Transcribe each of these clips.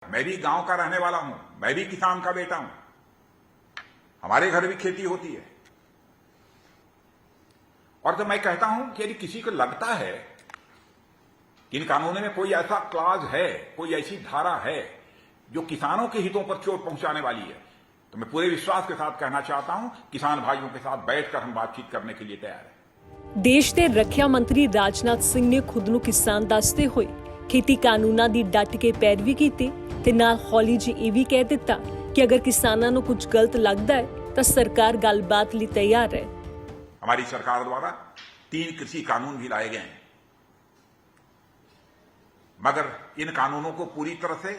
मैं भी गांव का रहने वाला हूं, मैं भी किसान का बेटा हूं। हमारे घर भी खेती होती है। और तो मैं कहता हूं कि यदि किसी को लगता है कि इन कानूनों में कोई ऐसा क्लॉज है, कोई ऐसी धारा है जो किसानों के हितों पर चोट पहुंचाने वाली है, तो मैं पूरे विश्वास के साथ कहना चाहता हूं, किसान भाइयों के साथ बैठकर हम बातचीत करने के लिए तैयार हैं। ਦੇਸ਼ ਦੇ ਰੱਖਿਆ ਮੰਤਰੀ ਰਾਜਨਾਥ ਸਿੰਘ ਨੇ ਖੁਦ ਨੂੰ ਕਿਸਾਨ ਦੱਸਦੇ ਹੋਏ ਖੇਤੀ ਕਾਨੂੰਨਾਂ ਦੀ ਡਟ ਕੇ ਪੈਰਵੀ ਕੀਤੀ ਤੇ ਨਾਲ ਹੌਲੀ ਜਿਹੀ ਇਹ ਵੀ ਕਹਿ ਦਿੱਤਾ ਕਿ ਅਗਰ ਕਿਸਾਨਾਂ ਨੂੰ ਕੁਝ ਗਲਤ ਲੱਗਦਾ ਹੈ ਤਾਂ ਸਰਕਾਰ ਗੱਲਬਾਤ ਲਈ ਤਿਆਰ ਹੈ। हमारी सरकार द्वारा 3 कृषि कानून भी लाए गए हैं, मगर इन कानूनों को पूरी तरह से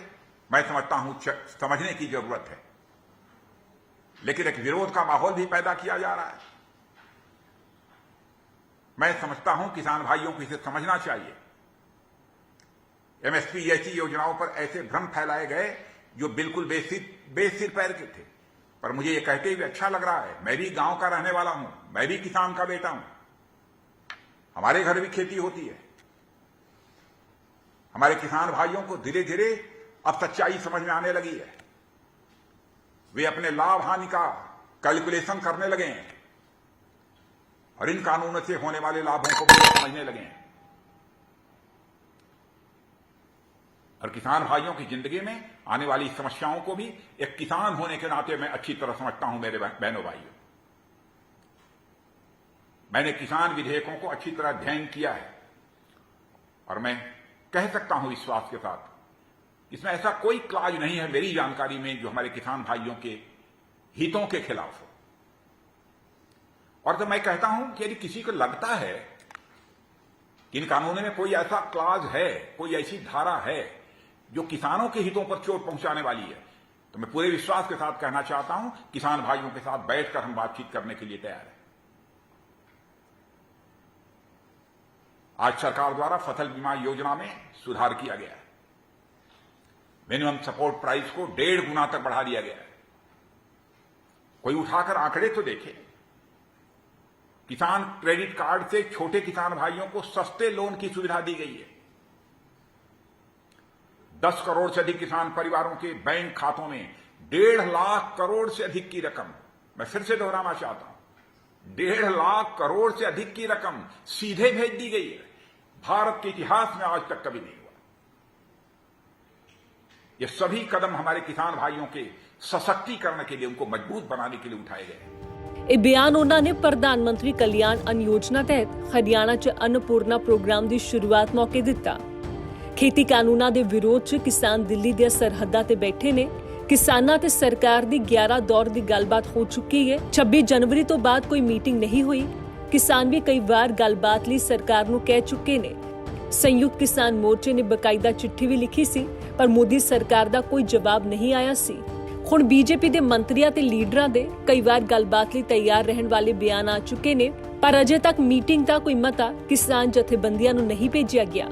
मैं समझता हूं समझने की जरूरत है। लेकिन एक विरोध का माहौल भी पैदा किया जा रहा है। मैं समझता हूं किसान भाइयों को इसे समझना चाहिए। एमएसपी जैसी योजनाओं पर ऐसे भ्रम फैलाए गए जो बिल्कुल बेसिर पैर के थे। पर मुझे यह कहते हुए अच्छा लग रहा है, मैं भी गांव का रहने वाला हूं, मैं भी किसान का बेटा हूं। हमारे घर भी खेती होती है। हमारे किसान भाइयों को धीरे धीरे अब सच्चाई समझ में आने लगी है। वे अपने लाभ हानि का कैलकुलेशन करने लगे हैं और इन कानूनों से होने वाले लाभों को भी समझने लगे हैं। और किसान भाइयों की जिंदगी में आने वाली समस्याओं को भी एक किसान होने के नाते मैं अच्छी तरह समझता हूं। मेरे बहनों भाइयों, मैंने किसान विधेयकों को अच्छी तरह अध्ययन किया है और मैं कह सकता हूं विश्वास के साथ, इसमें ऐसा कोई क्लॉज नहीं है मेरी जानकारी में जो हमारे किसान भाइयों के हितों के खिलाफ हो। और तो मैं कहता हूं कि यदि किसी को लगता है कि इन कानूनों में कोई ऐसा क्लॉज है, कोई ऐसी धारा है जो किसानों के हितों पर चोट पहुंचाने वाली है, तो मैं पूरे विश्वास के साथ कहना चाहता हूं, किसान भाइयों के साथ बैठकर हम बातचीत करने के लिए तैयार हैं। आज सरकार द्वारा फसल बीमा योजना में सुधार किया गया है। मिनिमम सपोर्ट प्राइस को 1.5 गुना तक बढ़ा दिया गया है। कोई उठाकर आंकड़े तो देखे। किसान क्रेडिट कार्ड से छोटे किसान भाइयों को सस्ते लोन की सुविधा दी गई है। 10 करोड़ से अधिक किसान परिवारों के बैंक खातों में 1.5 लाख करोड़ से अधिक की रकम, मैं फिर से दोहराना चाहता हूं, 1.5 लाख करोड़ से अधिक की रकम सीधे भेज दी गई है। भारत के इतिहास में आज तक कभी नहीं हुआ। ये सभी कदम हमारे किसान भाइयों के सशक्तिकरण के लिए, उनको मजबूत बनाने के लिए उठाए गए हैं। ਇਹ ਬਿਆਨ ਉਹਨਾਂ ਨੇ ਪ੍ਰਧਾਨ ਮੰਤਰੀ ਕਲਿਆਣ ਅੰਨ ਯੋਜਨਾ ਤਹਿਤ ਹਰਿਆਣਾ 'ਚ ਅੰਨਪੂਰਨਾ ਪ੍ਰੋਗਰਾਮ ਦੀ ਸ਼ੁਰੂਆਤ ਮੌਕੇ ਦਿੱਤਾ। ਖੇਤੀ ਕਾਨੂੰਨਾਂ ਦੇ ਵਿਰੋਧ 'ਚ ਕਿਸਾਨ ਦਿੱਲੀ ਦੀਆਂ ਸਰਹੱਦਾਂ ਤੇ ਬੈਠੇ ਨੇ। ਕਿਸਾਨਾਂ ਤੇ ਸਰਕਾਰ ਦੀ 11 ਦੌਰ ਦੀ ਗੱਲਬਾਤ ਹੋ ਚੁੱਕੀ ਹੈ। 26 ਜਨਵਰੀ ਤੋਂ ਬਾਅਦ ਕੋਈ ਮੀਟਿੰਗ ਨਹੀਂ ਹੋਈ। ਕਿਸਾਨ ਵੀ ਕਈ ਵਾਰ ਗੱਲਬਾਤ ਲਈ ਸਰਕਾਰ ਨੂੰ ਕਹਿ ਚੁੱਕੇ ਨੇ। ਸੰਯੁਕਤ ਕਿਸਾਨ ਮੋਰਚੇ ਨੇ ਬਕਾਇਦਾ ਚਿੱਠੀ ਵੀ ਲਿਖੀ ਸੀ, ਪਰ ਮੋਦੀ ਸਰਕਾਰ ਦਾ ਕੋਈ ਜਵਾਬ ਨਹੀਂ ਆਇਆ ਸੀ। ਹੁਣ ਬੀਜੇਪੀ ਦੇ ਮੰਤਰੀਆਂ ਤੇ ਲੀਡਰਾਂ ਦੇ ਕਈ ਵਾਰ ਗੱਲਬਾਤ ਲਈ ਤਿਆਰ ਰਹਿਣ ਵਾਲੇ ਬਿਆਨ ਆ ਚੁੱਕੇ ਨੇ, ਪਰ ਅਜੇ ਤੱਕ ਮੀਟਿੰਗ ਦਾ ਕੋਈ ਮਤਾ ਕਿਸਾਨ ਜਥੇਬੰਦੀਆਂ ਨੂੰ ਨਹੀਂ ਭੇਜਿਆ ਗਿਆ।